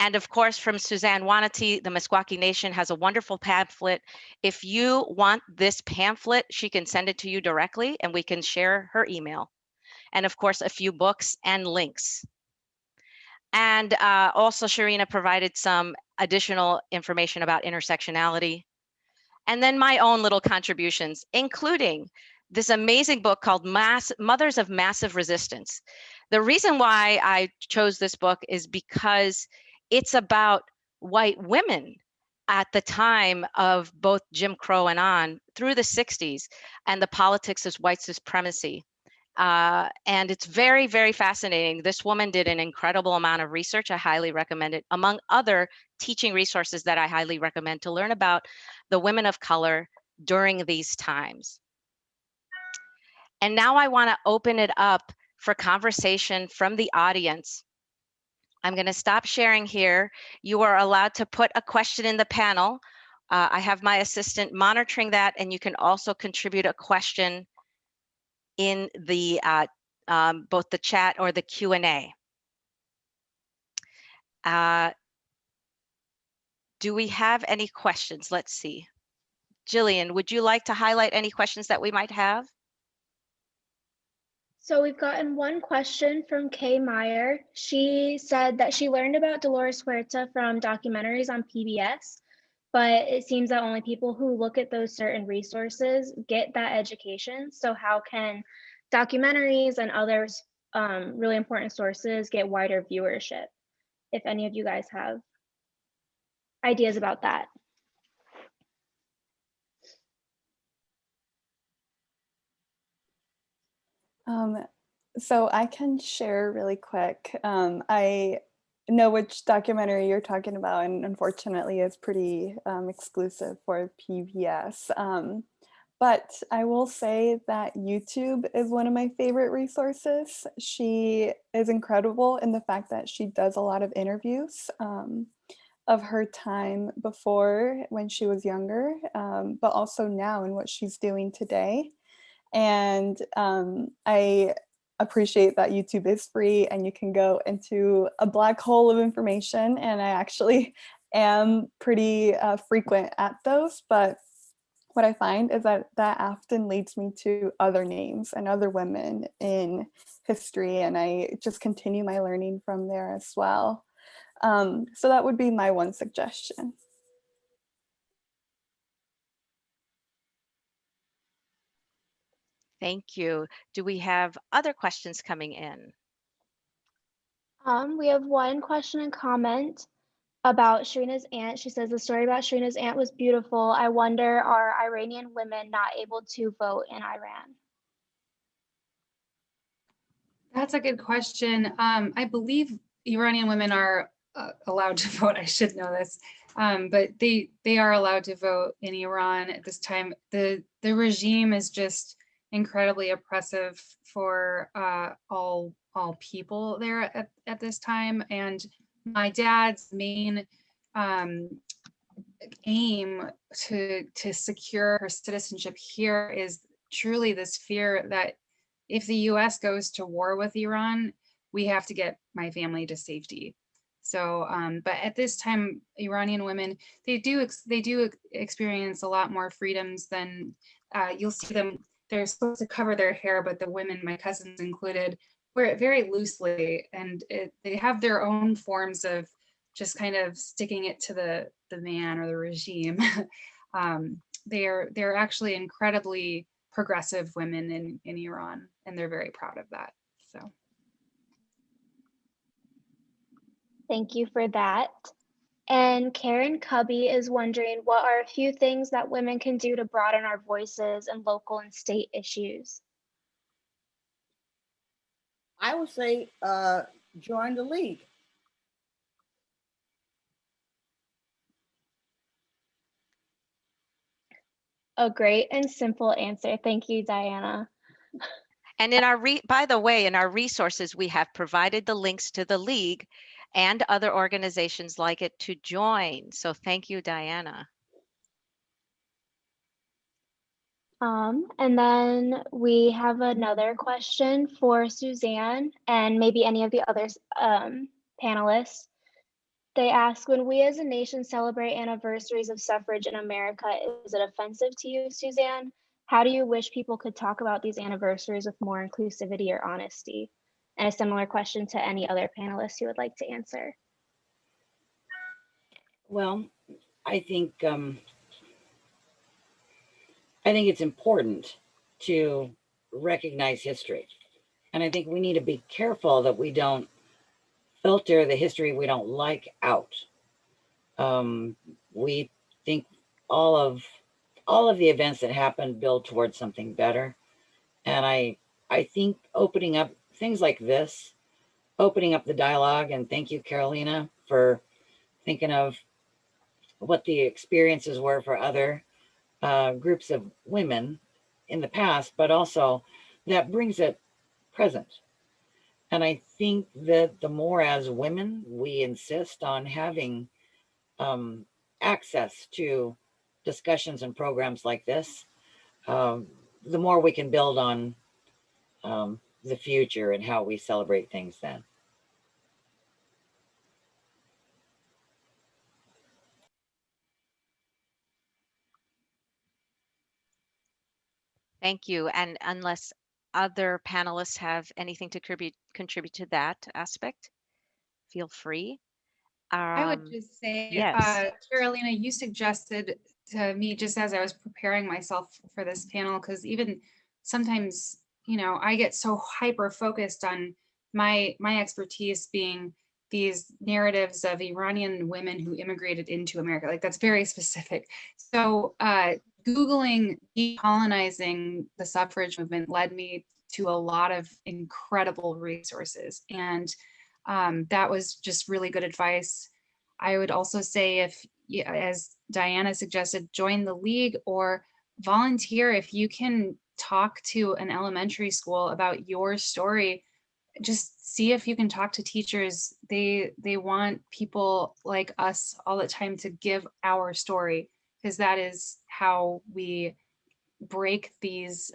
And of course, from Suzanne Wanati, the Meskwaki Nation has a wonderful pamphlet. If you want this pamphlet, she can send it to you directly and we can share her email. and of course, a few books and links. And also Sharina provided some additional information about intersectionality. And then my own little contributions, including this amazing book called Mothers of Massive Resistance. The reason why I chose this book is because it's about white women at the time of both Jim Crow and on through the 60s and the politics of white supremacy. And it's very, very fascinating. This woman did an incredible amount of research. I highly recommend it, among other teaching resources that I highly recommend to learn about the women of color during these times. And now I want to open it up for conversation from the audience. I'm going to stop sharing here. You are allowed to put a question in the panel. I have my assistant monitoring that, and you can also contribute a question in the both the chat or the Q&A. Do we have any questions? Let's see. Jillian, would you like to highlight any questions that we might have? So we've gotten one question from Kay Meyer. She said that she learned about Dolores Huerta from documentaries on PBS, but it seems that only people who look at those certain resources get that education. So how can documentaries and other really important sources get wider viewership? If any of you guys have ideas about that. So I can share really quick. I know which documentary you're talking about, and unfortunately it's pretty exclusive for PBS. But I will say that YouTube is one of my favorite resources. She is incredible in the fact that she does a lot of interviews of her time before when she was younger, but also now and what she's doing today. And I appreciate that YouTube is free and you can go into a black hole of information. And I actually am pretty frequent at those, but what I find is that that often leads me to other names and other women in history. And I just continue my learning from there as well. So that would be my one suggestion. Thank you. Do we have other questions coming in? We have one question and comment about Sharina's aunt. She says the story about Sharina's aunt was beautiful. I wonder, are Iranian women not able to vote in Iran? That's a good question. I believe Iranian women are allowed to vote. I should know this, but they are allowed to vote in Iran at this time. The regime is just incredibly oppressive for all people there at this time. And my dad's main aim to secure her citizenship here is truly this fear that if the US goes to war with Iran, we have to get my family to safety. So, but at this time, Iranian women, they do experience a lot more freedoms than you'll see them. They're supposed to cover their hair, but the women, my cousins included, wear it very loosely, and they have their own forms of just kind of sticking it to the man or the regime. They're actually incredibly progressive women in Iran, and they're very proud of that. So Thank you for that. And Karen Cubby is wondering, what are a few things that women can do to broaden our voices in local and state issues? I would say join the league. A great and simple answer. Thank you, Diana. And in our by the way, in our resources, we have provided the links to the League and other organizations like it to join. So thank you, Diana. And then we have another question for Suzanne and maybe any of the other panelists. They ask, when we as a nation celebrate anniversaries of suffrage in America, is it offensive to you, Suzanne? how do you wish people could talk about these anniversaries with more inclusivity or honesty? And a similar question to any other panelists who would like to answer. Well, I think it's important to recognize history. And I think we need to be careful that we don't filter the history we don't like out. We think all of the events that happened build towards something better. And I think opening up things like this, opening up the dialogue, and thank you, Carolina, for thinking of what the experiences were for other groups of women in the past, but also that brings it present. And I think that the more as women we insist on having access to discussions and programs like this, the more we can build on the future and how we celebrate things then. Thank you. And unless other panelists have anything to contribute to that aspect, feel free. I would just say, yes. Carolina, you suggested to me just as I was preparing myself for this panel, because even sometimes, you know, I get so hyper focused on my expertise being these narratives of Iranian women who immigrated into America. Like, that's very specific. So Googling decolonizing the suffrage movement led me to a lot of incredible resources. And that was just really good advice. I would also say, if, as Diana suggested, join the league or volunteer. If you can talk to an elementary school about your story, just see if you can talk to teachers. They want people like us all the time to give our story, because that is how we break these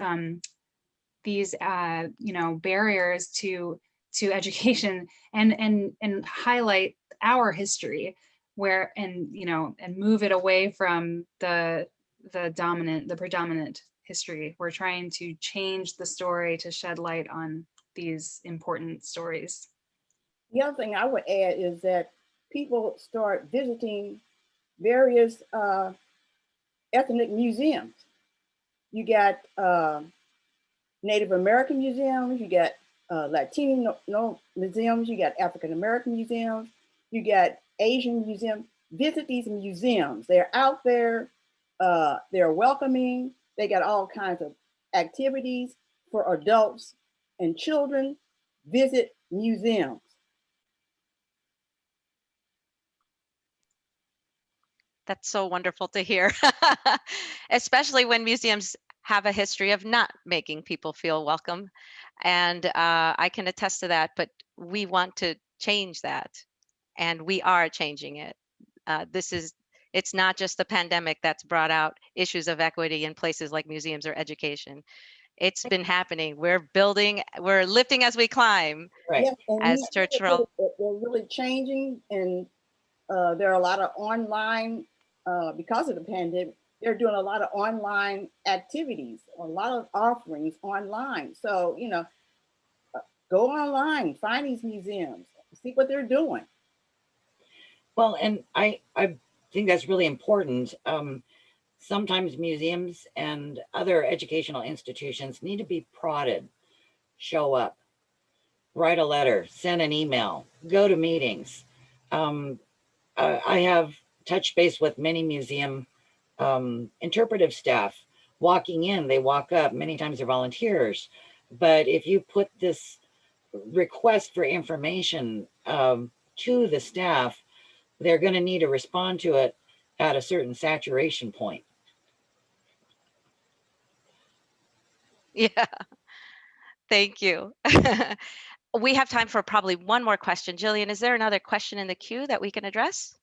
barriers to education and highlight our history, and move it away from the predominant history. We're trying to change the story to shed light on these important stories. The other thing I would add is that people start visiting various ethnic museums. You got Native American museums, you got Latino museums, you got African American museums, you got Asian museums. Visit these museums. They're out there, they're welcoming, they got all kinds of activities for adults and children. Visit museums. That's so wonderful to hear, especially when museums have a history of not making people feel welcome. And I can attest to that, but we want to change that, and we are changing it. It's not just the pandemic that's brought out issues of equity in places like museums or education. It's been happening. We're lifting as we climb. Right. Yes, and as Terrell, they're really changing, and there are a lot of online, because of the pandemic, they're doing a lot of online activities, a lot of offerings online. So, go online, find these museums, see what they're doing. Well, and I think that's really important. Sometimes museums and other educational institutions need to be prodded. Show up, write a letter, send an email, go to meetings. I have touched base with many museum interpretive staff. Walking in, they walk up, many times they're volunteers. But if you put this request for information to the staff, they're going to need to respond to it at a certain saturation point. Yeah, thank you. We have time for probably one more question. Jillian, is there another question in the queue that we can address?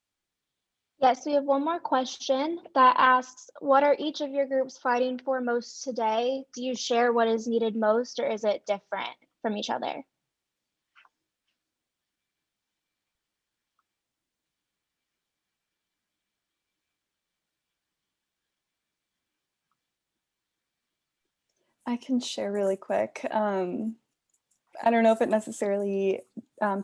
Yes, we have one more question that asks, what are each of your groups fighting for most today? Do you share what is needed most, or is it different from each other? I can share really quick. I don't know if it necessarily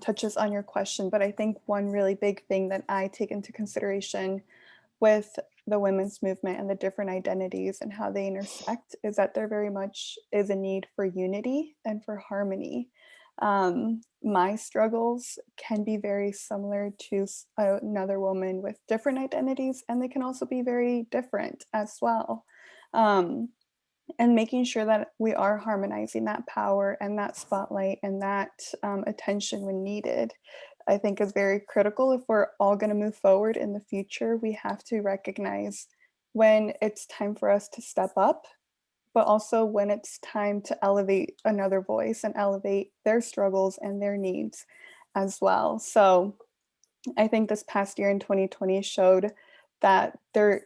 touches on your question, but I think one really big thing that I take into consideration with the women's movement and the different identities and how they intersect is that there very much is a need for unity and for harmony. My struggles can be very similar to another woman with different identities, and they can also be very different as well. And making sure that we are harmonizing that power and that spotlight and that attention when needed, I think is very critical. If we're all going to move forward in the future, we have to recognize when it's time for us to step up, but also when it's time to elevate another voice and elevate their struggles and their needs as well. So I think this past year in 2020 showed that there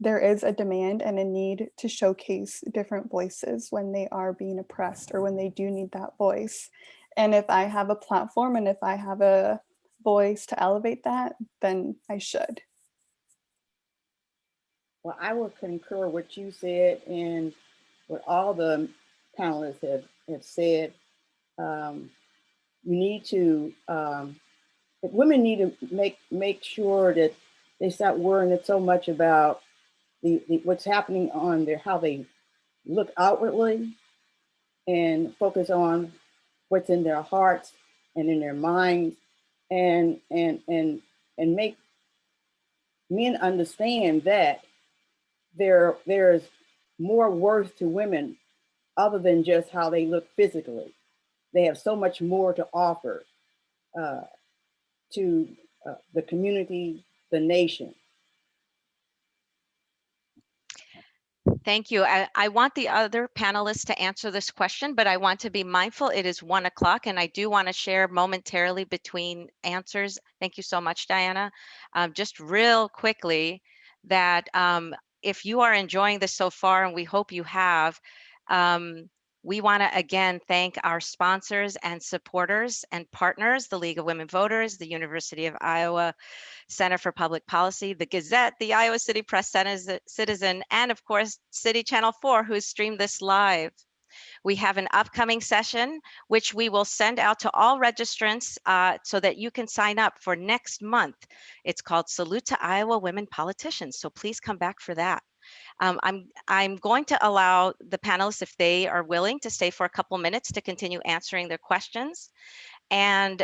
is a demand and a need to showcase different voices when they are being oppressed or when they do need that voice. And if I have a platform and if I have a voice to elevate that, then I should. Well, I will concur what you said and what all the panelists have said. You need to, women need to make sure that they stop worrying so much about what's happening on how they look outwardly, and focus on what's in their hearts and in their minds, and make men understand that there's more worth to women other than just how they look physically. They have so much more to offer to the community, the nation. Thank you. I want the other panelists to answer this question, but I want to be mindful. It is 1 o'clock, and I do want to share momentarily between answers. Thank you so much, Diana. Just real quickly that if you are enjoying this so far, and we hope you have, we want to again thank our sponsors and supporters and partners, the League of Women Voters, the University of Iowa Center for Public Policy, the Gazette, the Iowa City Press Citizen, and of course, City Channel 4, who streamed this live. We have an upcoming session, which we will send out to all registrants so that you can sign up for next month. It's called Salute to Iowa Women Politicians. So please come back for that. I'm going to allow the panelists, if they are willing, to stay for a couple minutes to continue answering their questions, and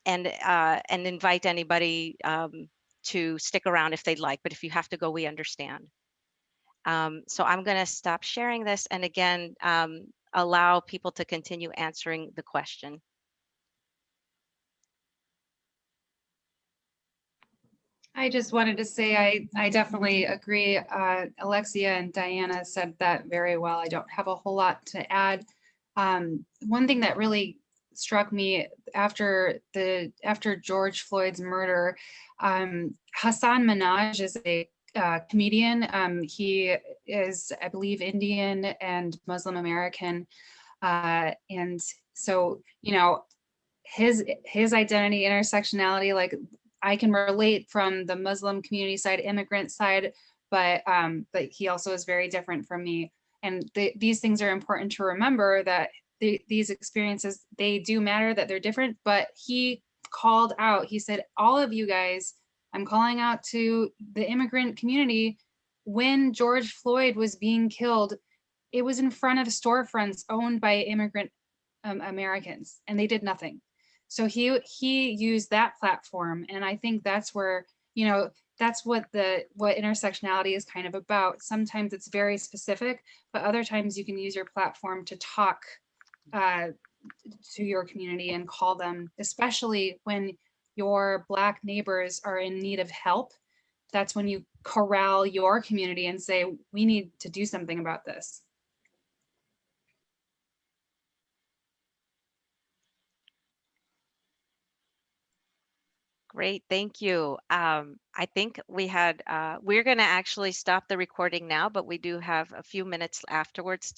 invite anybody to stick around if they'd like. But if you have to go, we understand. So I'm going to stop sharing this, and again, allow people to continue answering the question. I just wanted to say I definitely agree. Alexia and Diana said that very well. I don't have a whole lot to add. One thing that really struck me after George Floyd's murder, Hassan Minhaj is a comedian. He is, I believe, Indian and Muslim American, and so his identity, intersectionality, like, I can relate from the Muslim community side, immigrant side, but he also is very different from me. And these things are important to remember, that these experiences, they do matter, that they're different. But he called out, he said, all of you guys, I'm calling out to the immigrant community. When George Floyd was being killed, it was in front of storefronts owned by immigrant Americans, and they did nothing. So he used that platform, and I think that's where, that's what intersectionality is kind of about. Sometimes it's very specific, but other times you can use your platform to talk to your community and call them, especially when your Black neighbors are in need of help. That's when you corral your community and say, we need to do something about this. Great, thank you. I think we're going to actually stop the recording now, but we do have a few minutes afterwards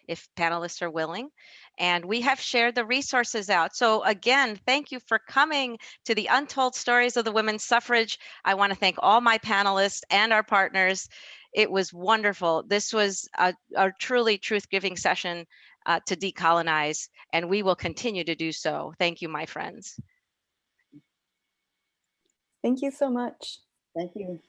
if panelists are willing. And we have shared the resources out. So again, thank you for coming to the Untold Stories of the Women's Suffrage. I want to thank all my panelists and our partners. It was wonderful. This was a truly truth-giving session to decolonize, and we will continue to do so. Thank you, my friends. Thank you so much. Thank you.